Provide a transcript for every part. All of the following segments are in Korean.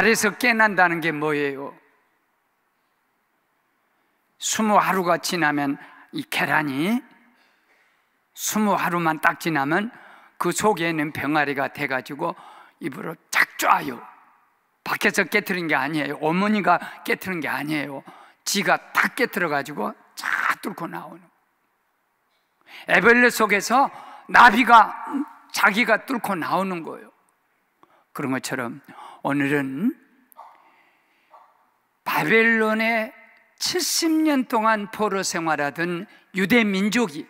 알에서 깨난다는 게 뭐예요? 20하루가 지나면 이 계란이 20하루만 딱 지나면 그 속에 있는 병아리가 돼가지고 입으로 쫙 쪼아요. 밖에서 깨트린 게 아니에요. 어머니가 깨트린 게 아니에요. 지가 딱 깨트려가지고 쫙 뚫고 나오는. 에벨레 속에서 나비가 자기가 뚫고 나오는 거예요. 그런 것처럼 오늘은 바벨론에 70년 동안 포로 생활하던 유대 민족이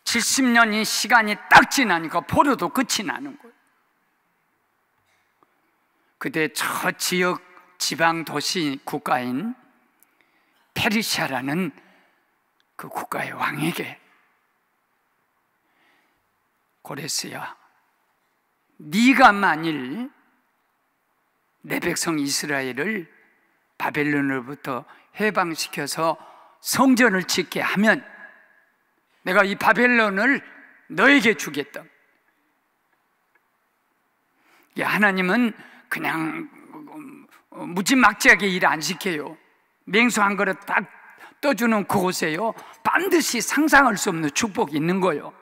70년이 시간이 딱 지나니까 포로도 끝이 나는 거예요. 그때 저 지역 지방 도시 국가인 페르시아라는 그 국가의 왕에게 고레스야, 네가 만일 내 백성 이스라엘을 바벨론으로부터 해방시켜서 성전을 짓게 하면 내가 이 바벨론을 너에게 주겠다. 하나님은 그냥 무지막지하게 일 안 시켜요. 맹수 한 그릇 딱 떠주는 그곳에요, 반드시 상상할 수 없는 축복이 있는 거예요.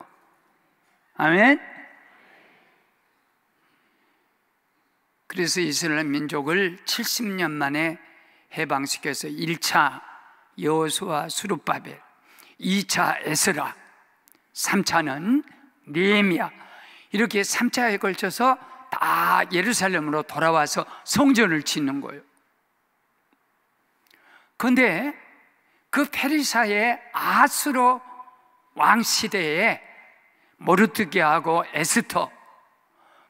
아멘. 그래서 이스라엘 민족을 70년 만에 해방시켜서 1차 여호수아 스룹바벨, 2차 에스라, 3차는 느헤미야, 이렇게 3차에 걸쳐서 다 예루살렘으로 돌아와서 성전을 짓는 거예요. 그런데 그 페르시아의 아수로 왕 시대에 모르드게하고 에스터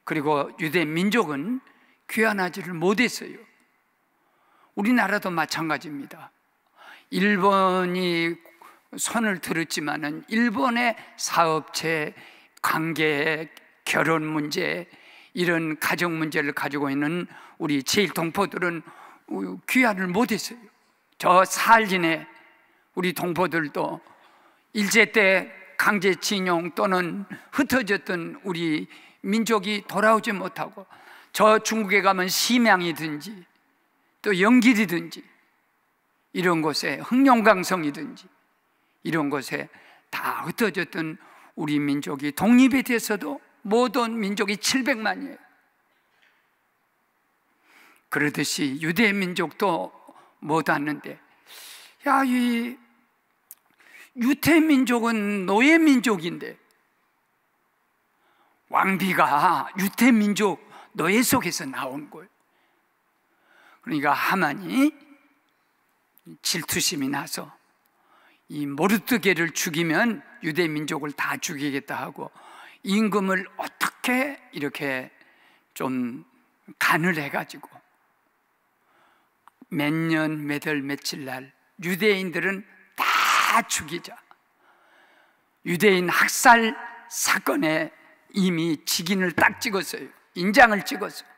그리고 유대 민족은 귀환하지를 못했어요. 우리나라도 마찬가지입니다. 일본이 손을 들었지만은 일본의 사업체, 관계, 결혼 문제, 이런 가정 문제를 가지고 있는 우리 제1동포들은 귀환을 못했어요. 저 사할진에 우리 동포들도 일제 때 강제징용 또는 흩어졌던 우리 민족이 돌아오지 못하고, 저 중국에 가면 심양이든지 또 영길이든지 이런 곳에, 흑룡강성이든지 이런 곳에 다 흩어졌던 우리 민족이 독립에 대해서도 못 온 민족이 700만이에요. 그러듯이 유대 민족도 못 왔는데, 야, 이 유태 민족은 노예 민족인데 왕비가 유태 민족 노예 속에서 나온 거예요. 그러니까 하만이 질투심이 나서 이 모르드게를 죽이면 유대 민족을 다 죽이겠다 하고 임금을 어떻게 이렇게 좀 간을 해가지고 몇 년, 몇 월, 며칠 날 유대인들은 다 죽이자. 유대인 학살 사건에 이미 직인을 딱 찍었어요. 인장을 찍었어요.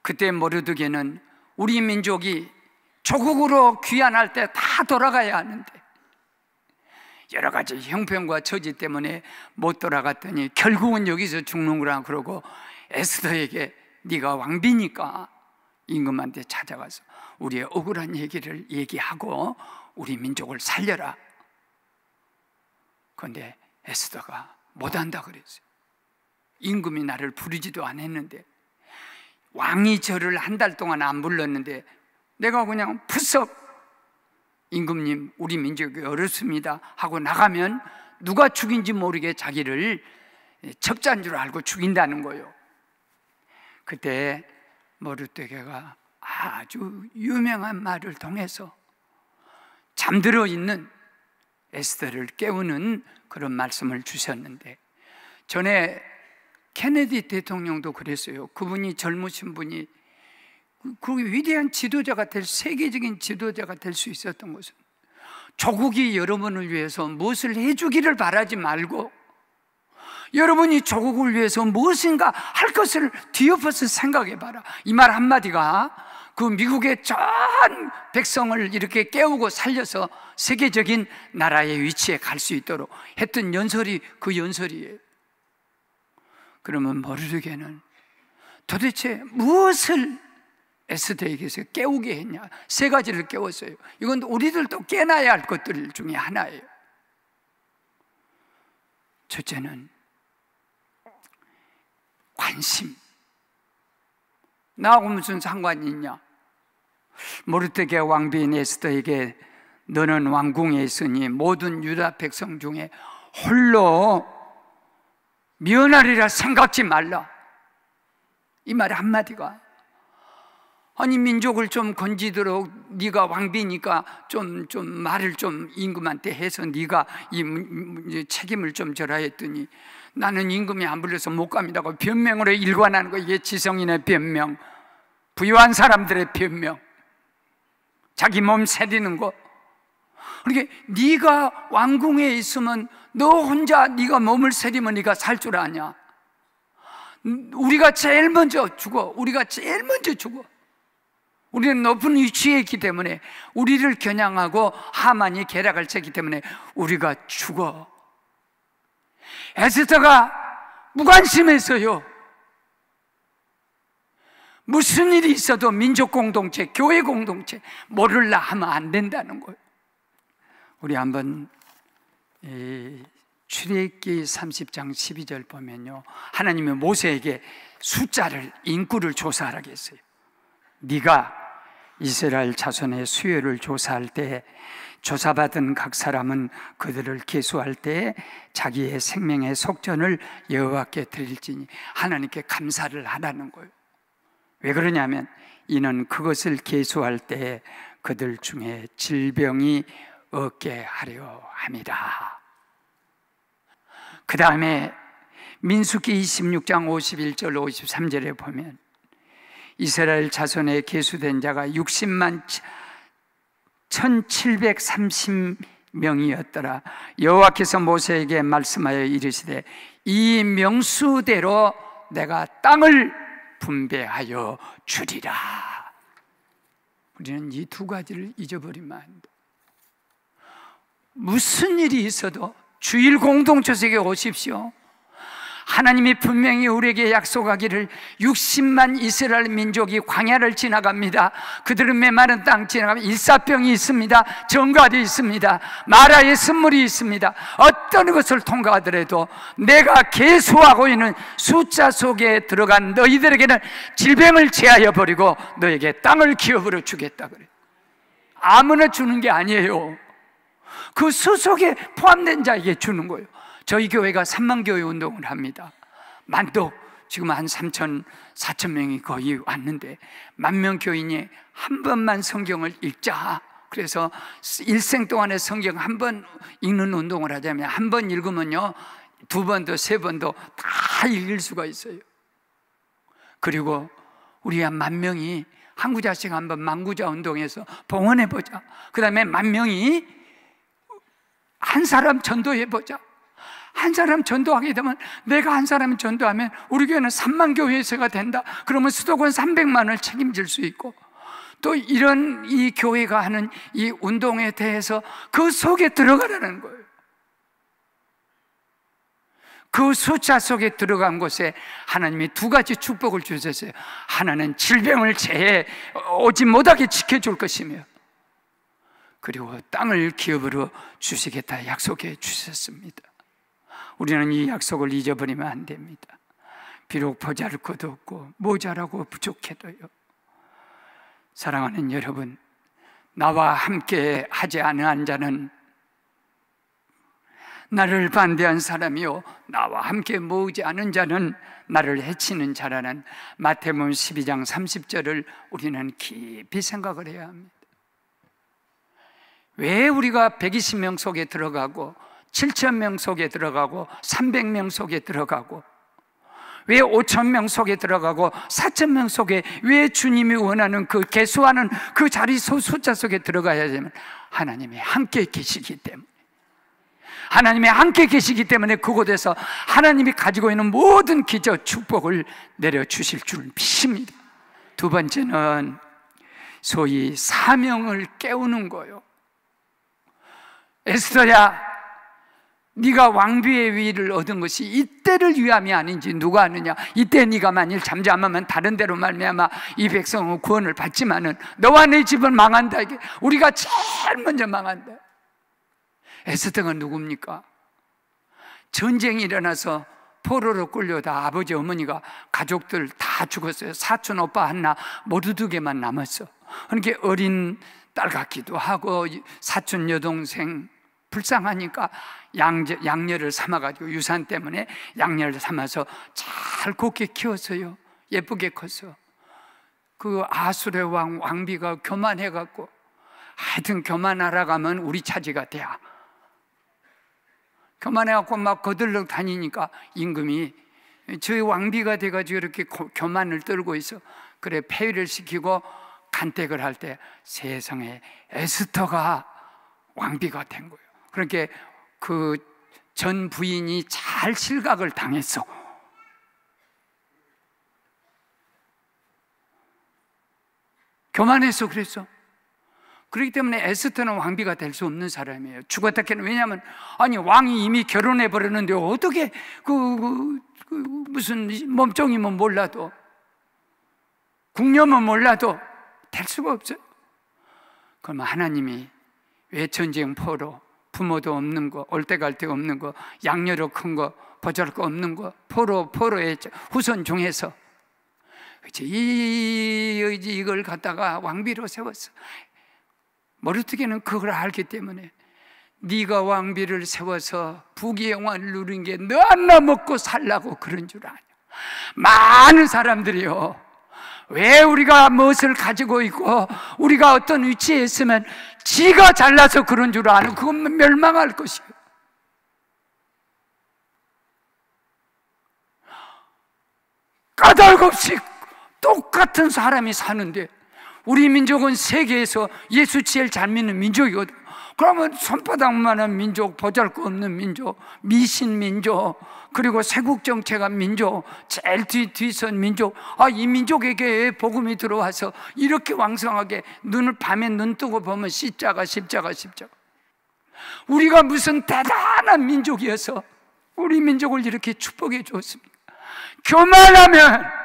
그때 모르드게는 우리 민족이 조국으로 귀환할 때 다 돌아가야 하는데 여러 가지 형편과 처지 때문에 못 돌아갔더니 결국은 여기서 죽는구나 그러고 에스더에게 네가 왕비니까 임금한테 찾아가서 우리의 억울한 얘기를 얘기하고 우리 민족을 살려라. 그런데 에스더가 못한다 그랬어요. 임금이 나를 부르지도 않았는데, 왕이 저를 한 달 동안 안 불렀는데 내가 그냥 푸석 임금님 우리 민족이 어렵습니다 하고 나가면 누가 죽인지 모르게 자기를 첩자인 줄 알고 죽인다는 거예요. 그때 모르드게가 아주 유명한 말을 통해서 잠들어 있는 에스더를 깨우는 그런 말씀을 주셨는데, 전에 케네디 대통령도 그랬어요. 그분이 젊으신 분이 그 위대한 지도자가 될, 세계적인 지도자가 될 수 있었던 것은 조국이 여러분을 위해서 무엇을 해주기를 바라지 말고 여러분이 조국을 위해서 무엇인가 할 것을 뒤엎어서 생각해 봐라. 이 말 한마디가 그 미국의 전 백성을 이렇게 깨우고 살려서 세계적인 나라의 위치에 갈 수 있도록 했던 연설이 그 연설이에요. 그러면 모르드게는 도대체 무엇을 에스더에게서 깨우게 했냐? 세 가지를 깨웠어요. 이건 우리들도 깨놔야 할 것들 중에 하나예요. 첫째는 관심. 나하고 무슨 상관이 있냐? 모르드게 왕비인 에스더에게 너는 왕궁에 있으니 모든 유다 백성 중에 홀로 미워하리라 생각지 말라. 이 말 한마디가, 아니 민족을 좀 건지도록 네가 왕비니까 좀 말을 좀 임금한테 해서 네가 이 책임을 좀 져라 했더니 나는 임금이 안 불러서 못 갑니다고 변명으로 일관하는 거. 이게 지성인의 변명, 부유한 사람들의 변명, 자기 몸 세리는 거. 그러니까 네가 왕궁에 있으면 너 혼자 네가 몸을 세리면 네가 살 줄 아냐? 우리가 제일 먼저 죽어. 우리가 제일 먼저 죽어. 우리는 높은 위치에 있기 때문에, 우리를 겨냥하고 하만이 계략을 쳤기 때문에 우리가 죽어. 에스더가 무관심했어요. 무슨 일이 있어도 민족 공동체, 교회 공동체 모를라 하면 안 된다는 거예요. 우리 한번 출애굽기 30장 12절 보면요, 하나님이 모세에게 숫자를, 인구를 조사하라고 했어요. 네가 이스라엘 자손의 수요를 조사할 때 조사받은 각 사람은 그들을 계수할 때 자기의 생명의 속전을 여호와께 드릴지니, 하나님께 감사를 하라는 거예요. 왜 그러냐면 이는 그것을 계수할 때 그들 중에 질병이 없게 하려 함이라. 그 다음에 민수기 26장 51절 53절에 보면 이스라엘 자손에 계수된 자가 60만 1730명이었더라. 여호와께서 모세에게 말씀하여 이르시되 이 명수대로 내가 땅을 분배하여 주리라. 우리는 이 두 가지를 잊어버리면 안 돼. 무슨 일이 있어도 주일 공동체 속에 오십시오. 하나님이 분명히 우리에게 약속하기를 60만 이스라엘 민족이 광야를 지나갑니다. 그들은 메마른 땅 지나가면 일사병이 있습니다. 정갈이 있습니다. 마라의 쓴물이 있습니다. 어떤 것을 통과하더라도 내가 계수하고 있는 숫자 속에 들어간 너희들에게는 질병을 제하여 버리고 너에게 땅을 기업으로 주겠다 그래요. 아무나 주는 게 아니에요. 그 수 속에 포함된 자에게 주는 거예요. 저희 교회가 3만 교회 운동을 합니다. 만도 지금 한 3천, 4천 명이 거의 왔는데, 10,000명 교인이 한 번만 성경을 읽자. 그래서 일생 동안에 성경 한 번 읽는 운동을 하자면, 한 번 읽으면요 2번도 3번도 다 읽을 수가 있어요. 그리고 우리 한 10,000명이 한 구자씩 한번 만구자 운동해서 봉헌해보자. 그 다음에 10,000명이 한 사람 전도해보자. 한 사람 전도하게 되면, 내가 한 사람 전도하면 우리 교회는 3만 교회에서가 된다. 그러면 수도권 300만을 책임질 수 있고, 또 이런 이 교회가 하는 이 운동에 대해서 그 속에 들어가라는 거예요. 그 숫자 속에 들어간 곳에 하나님이 두 가지 축복을 주셨어요. 하나는 질병을 제해 오지 못하게 지켜줄 것이며, 그리고 땅을 기업으로 주시겠다 약속해 주셨습니다. 우리는 이 약속을 잊어버리면 안 됩니다. 비록 보잘것 없고 모자라고 부족해도요. 사랑하는 여러분, 나와 함께 하지 않은 자는 나를 반대한 사람이요 나와 함께 모으지 않은 자는 나를 해치는 자라는 마태복음 12장 30절을 우리는 깊이 생각을 해야 합니다. 왜 우리가 120명 속에 들어가고 7,000명 속에 들어가고 300명 속에 들어가고, 왜 5,000명 속에 들어가고 4,000명 속에, 왜 주님이 원하는 그 계수하는 그 자리 숫자 속에 들어가야 되면 하나님이 함께 계시기 때문에, 하나님이 함께 계시기 때문에 그곳에서 하나님이 가지고 있는 모든 기적 축복을 내려주실 줄 믿습니다. 두 번째는 소위 사명을 깨우는 거예요. 에스더야, 네가 왕비의 위를 얻은 것이 이때를 위함이 아닌지 누가 아느냐. 이때 네가 만일 잠잠하면 다른 데로 말미암아 이 백성은 구원을 받지만은 너와 내 집은 망한다. 이게 우리가 제일 먼저 망한다. 에스더가 누굽니까? 전쟁이 일어나서 포로로 끌려다 아버지 어머니가 가족들 다 죽었어요. 사촌 오빠 하나 모두 2개만 남았어. 그러니까 어린 딸 같기도 하고 사촌 여동생 불쌍하니까 양녀를 삼아가지고 유산 때문에 양녀를 삼아서 잘 곱게 키웠어요. 예쁘게 컸어. 그 아수르 왕비가 교만해갖고 하여튼 교만하러 가면 우리 차지가 돼야. 교만해갖고 막 거들러 다니니까 임금이 저희 왕비가 돼가지고 이렇게 교만을 떨고 있어. 그래 폐위를 시키고 간택을 할 때 세상에 에스더가 왕비가 된 거예요. 그렇게 그 전 부인이 잘 실각을 당했어. 교만해서 그랬어. 그렇기 때문에 에스더는 왕비가 될 수 없는 사람이에요. 죽었다 캐는. 왜냐하면 아니 왕이 이미 결혼해 버렸는데 어떻게 무슨 몸종이면 몰라도 궁녀면 몰라도 될 수가 없어요. 그러면 하나님이 왜 전쟁 포로, 부모도 없는 거, 올 때 갈 데 없는 거, 양녀로 큰 거, 보잘 거 없는 거, 포로의 후손 중에서 이걸 갖다가 왕비로 세웠어. 머리뜨기는 그걸 알기 때문에 네가 왕비를 세워서 부귀 영화를 누린 게 너 하나 먹고 살라고 그런 줄 아냐. 많은 사람들이요, 왜 우리가 무엇을 가지고 있고 우리가 어떤 위치에 있으면 지가 잘나서 그런 줄 아는, 그건 멸망할 것이에요. 까닭없이 똑같은 사람이 사는데, 우리 민족은 세계에서 예수 제일 잘 믿는 민족이거든. 그러면 손바닥만한 민족, 보잘것없는 민족, 미신 민족, 그리고 세국 정체가 민족, 제일 뒤선 민족, 이 민족에게 복음이 들어와서 이렇게 왕성하게 눈을 밤에 눈 뜨고 보면 십자가. 우리가 무슨 대단한 민족이어서 우리 민족을 이렇게 축복해 주었습니까? 교만하면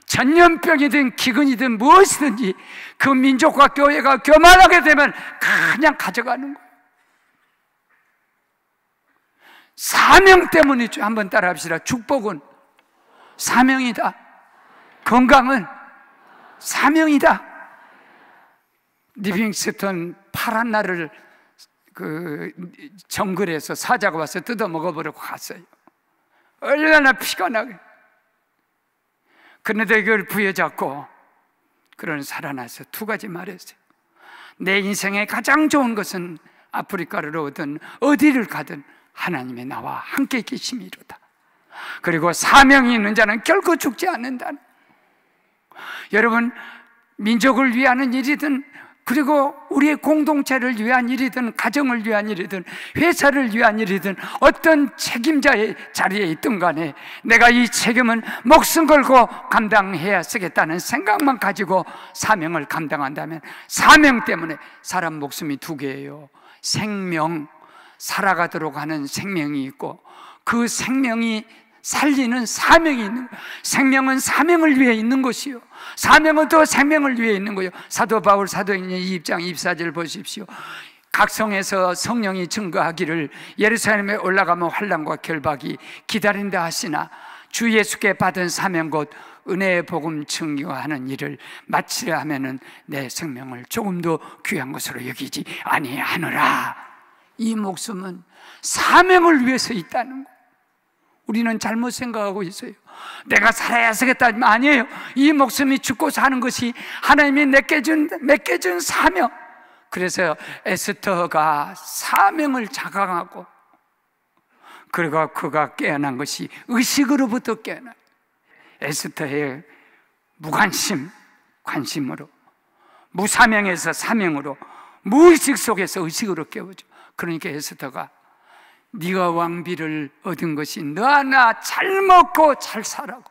전염병이든 기근이든 무엇이든지 그 민족과 교회가 교만하게 되면 그냥 가져가는 거예요. 사명 때문이죠. 한번 따라 합시다. 축복은 사명이다. 건강은 사명이다. 리빙스턴 파란 날을 그 정글에서 사자가 와서 뜯어 먹어버리고 갔어요. 얼마나 피가 나게. 그런데 이걸 부여잡고 그런 살아나서 2가지 말했어요. 내 인생에 가장 좋은 것은 아프리카를 오든 어디를 가든 하나님의 나와 함께 계심이로다. 그리고 사명이 있는 자는 결코 죽지 않는다. 여러분, 민족을 위하는 일이든, 그리고 우리의 공동체를 위한 일이든, 가정을 위한 일이든, 회사를 위한 일이든, 어떤 책임자의 자리에 있든 간에 내가 이 책임은 목숨 걸고 감당해야 쓰겠다는 생각만 가지고 사명을 감당한다면, 사명 때문에 사람 목숨이 2개예요. 생명, 살아가도록 하는 생명이 있고, 그 생명이 살리는 사명이 있는 거예요. 생명은 사명을 위해 있는 것이요, 사명은 또 생명을 위해 있는 거예요. 사도 바울 사도행전 2장 24절 보십시오. 각성에서 성령이 증거하기를 예루살렘에 올라가면 환난과 결박이 기다린다 하시나 주 예수께 받은 사명 곧 은혜의 복음 증거하는 일을 마치려 하면은 내 생명을 조금도 귀한 것으로 여기지 아니하노라. 이 목숨은 사명을 위해서 있다는 거. 우리는 잘못 생각하고 있어요. 내가 살아야 쓰겠다지만 아니에요. 이 목숨이 죽고 사는 것이 하나님이 내게 준 사명. 그래서 에스더가 사명을 자각하고, 그리고 그가 깨어난 것이 의식으로부터 깨어나. 에스더의 무관심, 관심으로, 무사명에서 사명으로, 무의식 속에서 의식으로 깨우죠. 그러니까 에스더가 네가 왕비를 얻은 것이 너 하나 잘 먹고 잘 살라고.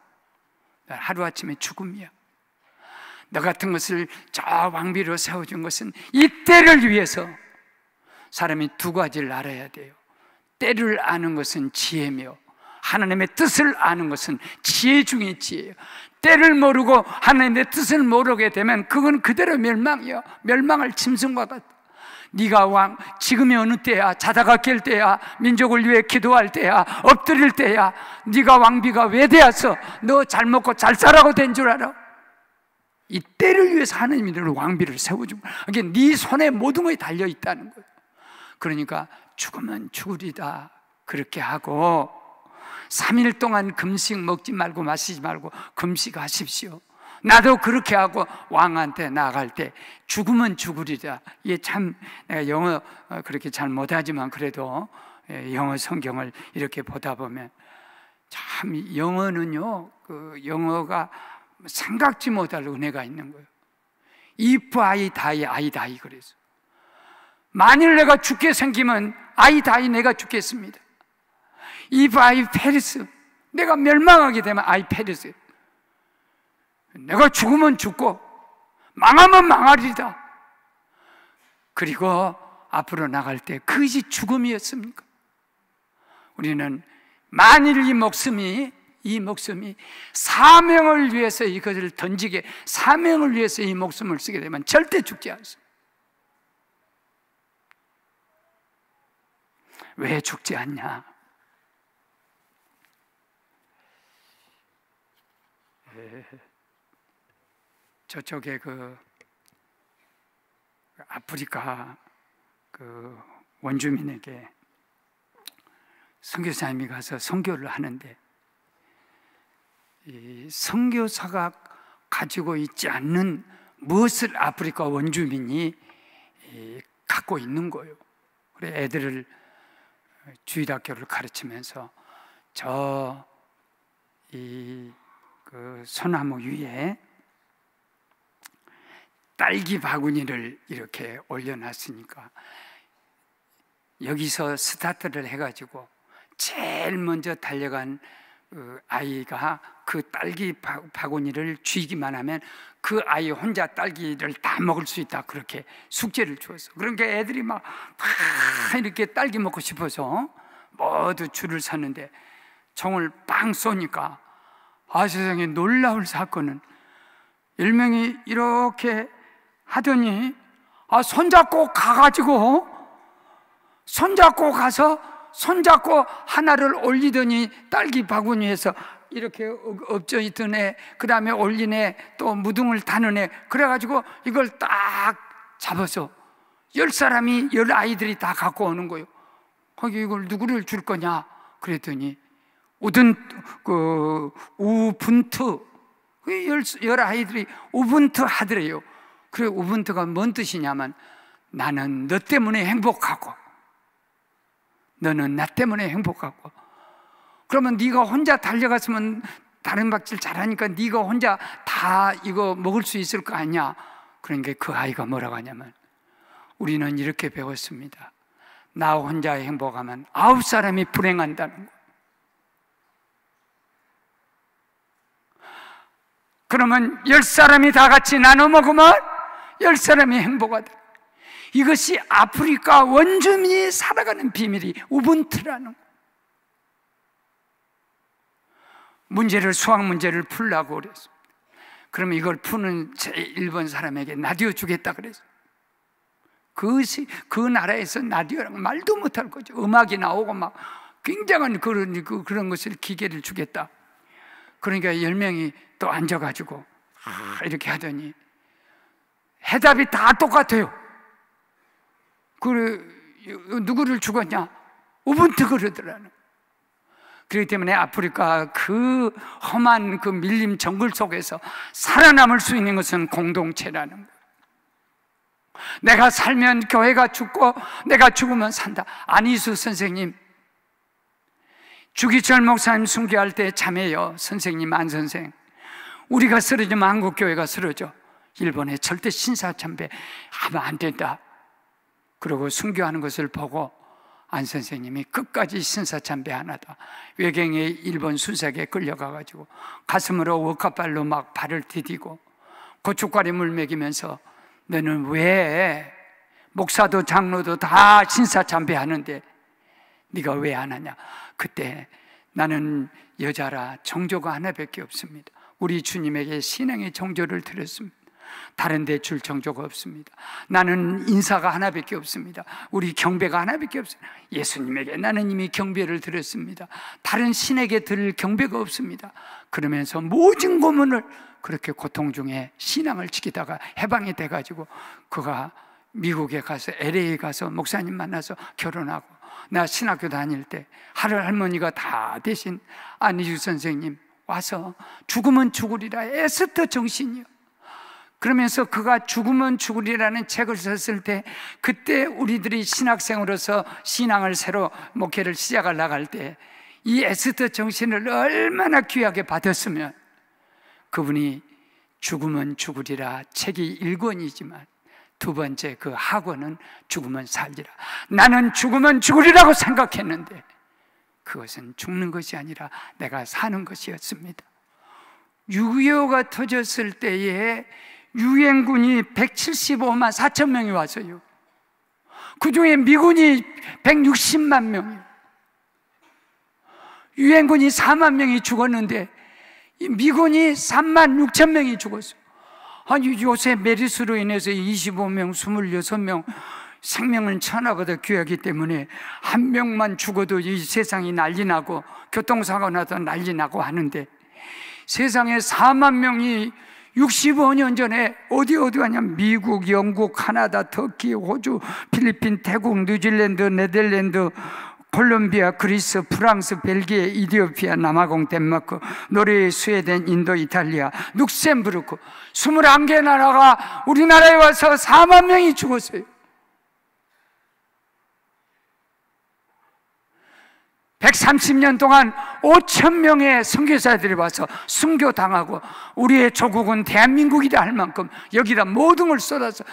하루아침에 죽음이야. 너 같은 것을 저 왕비로 세워준 것은 이때를 위해서. 사람이 2가지를 알아야 돼요. 때를 아는 것은 지혜며 하나님의 뜻을 아는 것은 지혜 중에 지혜예요. 때를 모르고 하나님의 뜻을 모르게 되면 그건 그대로 멸망이요. 멸망할 짐승과 같다. 네가 지금이 어느 때야? 자다가 깰 때야? 민족을 위해 기도할 때야? 엎드릴 때야? 네가 왕비가 왜 되었어? 너 잘 먹고 잘 살라고 된 줄 알아? 이 때를 위해서 하나님이 너를 왕비를 세워주고, 그러니까 네 손에 모든 것이 달려있다는 거예요. 그러니까 죽으면 죽으리다 그렇게 하고 3일 동안 금식 먹지 말고 마시지 말고 금식하십시오. 나도 그렇게 하고 왕한테 나갈 때 죽으면 죽으리라. 이게 참, 내가 영어 그렇게 잘 못하지만 그래도 영어 성경을 이렇게 보다 보면 참 영어는요, 그 영어가 생각지 못할 은혜가 있는 거예요. If I die, I die 그래서 만일 내가 죽게 생기면 I die, 내가 죽겠습니다. If I perish, 내가 멸망하게 되면 I perish, 내가 죽으면 죽고 망하면 망하리다. 그리고 앞으로 나갈 때 그것이 죽음이었습니까? 우리는 만일 이 목숨이 사명을 위해서 이것을 던지게, 사명을 위해서 이 목숨을 쓰게 되면 절대 죽지 않습니다. 왜 죽지 않냐? 저쪽에 그 아프리카 그 원주민에게 선교사님이 가서 선교를 하는데, 이 선교사가 가지고 있지 않는 무엇을 아프리카 원주민이 갖고 있는 거예요. 그래 애들을 주일학교를 가르치면서 그 소나무 위에 딸기 바구니를 이렇게 올려놨으니까 여기서 스타트를 해가지고 제일 먼저 달려간 아이가 그 딸기 바구니를 쥐기만 하면 그 아이 혼자 딸기를 다 먹을 수 있다, 그렇게 숙제를 주었어. 그러니까 애들이 막 이렇게 딸기 먹고 싶어서 모두 줄을 섰는데 총을 빵 쏘니까, 아 세상에 놀라울 사건은 1명이 이렇게 하더니 손잡고 가가지고 손잡고 하나를 올리더니 딸기 바구니에서 이렇게 엎져 있던 애, 그 다음에 올린 애, 또 무등을 다는 애, 그래가지고 이걸 딱 잡아서 10사람이 10아이들이 다 갖고 오는 거예요. 거기 이걸 누구를 줄 거냐 그랬더니 우분투, 10아이들이 우분투 하더래요. 그래, 우분투가 뭔 뜻이냐면 나는 너 때문에 행복하고 너는 나 때문에 행복하고. 그러면 네가 혼자 달려갔으면 다른 박질 잘하니까 네가 혼자 다 이거 먹을 수 있을 거 아니야. 그러니까 그 아이가 뭐라고 하냐면, 우리는 이렇게 배웠습니다. 나 혼자 행복하면 9사람이 불행한다는 거. 그러면 10사람이 다 같이 나눠 먹으면 10사람이 행복하다. 이것이 아프리카 원주민이 살아가는 비밀이 우분투라는 거예요. 수학 문제를 풀라고 그랬어. 그러면 이걸 푸는 제1번 사람에게 라디오 주겠다 그랬어. 그 나라에서 라디오랑 말도 못할 거죠. 음악이 나오고 막 굉장한 그런 것을, 기계를 주겠다. 그러니까 10명이 또 앉아가지고 이렇게 하더니 해답이 다 똑같아요. 누구를 죽었냐? 우분투 그러더라는. 그렇기 때문에 아프리카 그 험한 그 밀림 정글 속에서 살아남을 수 있는 것은 공동체라는 거예요. 내가 살면 교회가 죽고 내가 죽으면 산다. 안희수 선생님, 주기철 목사님 순교할 때 참해요. 선생님, 안 선생, 우리가 쓰러지면 한국교회가 쓰러져. 일본에 절대 신사참배 하면 안 된다. 그리고 순교하는 것을 보고 안 선생님이 끝까지 신사참배 안 하다 외경의 일본 순사에게 끌려가가지고 가슴으로 워카발로 막 발을 디디고 고춧가루 물 먹이면서, 너는 왜 목사도 장로도 다 신사참배 하는데 네가 왜 안 하냐? 그때 나는 여자라 정조가 하나밖에 없습니다. 우리 주님에게 신앙의 정조를 드렸습니다. 다른 데 줄 정조가 없습니다. 나는 인사가 하나밖에 없습니다. 우리 경배가 하나밖에 없습니다. 예수님에게 나는 이미 경배를 드렸습니다. 다른 신에게 드릴 경배가 없습니다. 그러면서 모든 고문을 그렇게 고통 중에 신앙을 지키다가 해방이 돼가지고 그가 미국에 가서 LA에 가서 목사님 만나서 결혼하고, 나 신학교 다닐 때 할머니가 다 대신 안희주 선생님 와서 죽으면 죽으리라, 에스더 정신이요. 그러면서 그가 죽으면 죽으리라는 책을 썼을 때, 그때 우리들이 신학생으로서 신앙을 새로 목회를 시작을 나갈 때 이 에스더 정신을 얼마나 귀하게 받았으면, 그분이 죽으면 죽으리라 책이 1권이지만 두 번째 그 학원은 죽으면 살리라. 나는 죽으면 죽으리라고 생각했는데 그것은 죽는 것이 아니라 내가 사는 것이었습니다. 6.25가 터졌을 때에 유엔군이 175만 4천 명이 왔어요. 그 중에 미군이 160만 명이요. 유엔군이 4만 명이 죽었는데 미군이 3만 6천 명이 죽었어요. 아니, 요새 메르스로 인해서 25명, 26명 생명은 천하보다 귀하기 때문에 한 명만 죽어도 이 세상이 난리 나고 교통사고 나도 난리 나고 하는데, 세상에 4만 명이 65년 전에 어디 가냐면 미국, 영국, 카나다, 터키, 호주, 필리핀, 태국, 뉴질랜드, 네덜란드, 콜롬비아, 그리스, 프랑스, 벨기에, 이디오피아, 남아공, 덴마크, 노르웨이, 스웨덴, 인도, 이탈리아, 룩셈부르크 21개 나라가 우리나라에 와서 4만 명이 죽었어요. 130년 동안 5천 명의 선교사들이 와서 순교당하고, 우리의 조국은 대한민국이다 할 만큼 여기다 모든 걸 쏟아서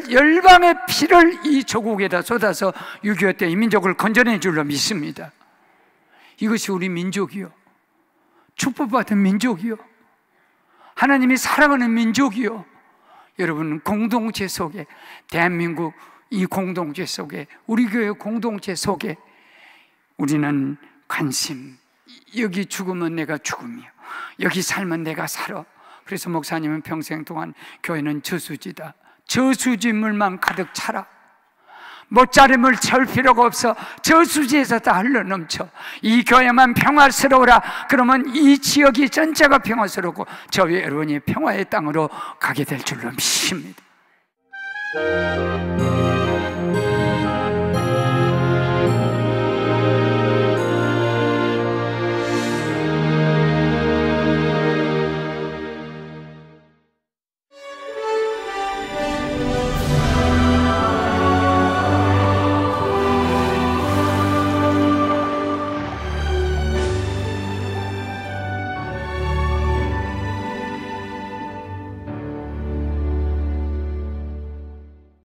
열방의 피를 이 조국에다 쏟아서 6.25 때 이 민족을 건져내 줄로 믿습니다. 이것이 우리 민족이요, 축복받은 민족이요, 하나님이 사랑하는 민족이요. 여러분, 공동체 속에, 대한민국 이 공동체 속에, 우리 교회 공동체 속에 우리는 관심, 여기 죽으면 내가 죽음이요, 여기 살면 내가 살아. 그래서 목사님은 평생 동안 교회는 저수지다, 저수지물만 가득 차라, 못자림을 채울 필요가 없어, 저수지에서 다 흘러넘쳐. 이 교회만 평화스러우라, 그러면 이 지역이 전체가 평화스럽고 저희 여러분이 평화의 땅으로 가게 될 줄로 믿습니다.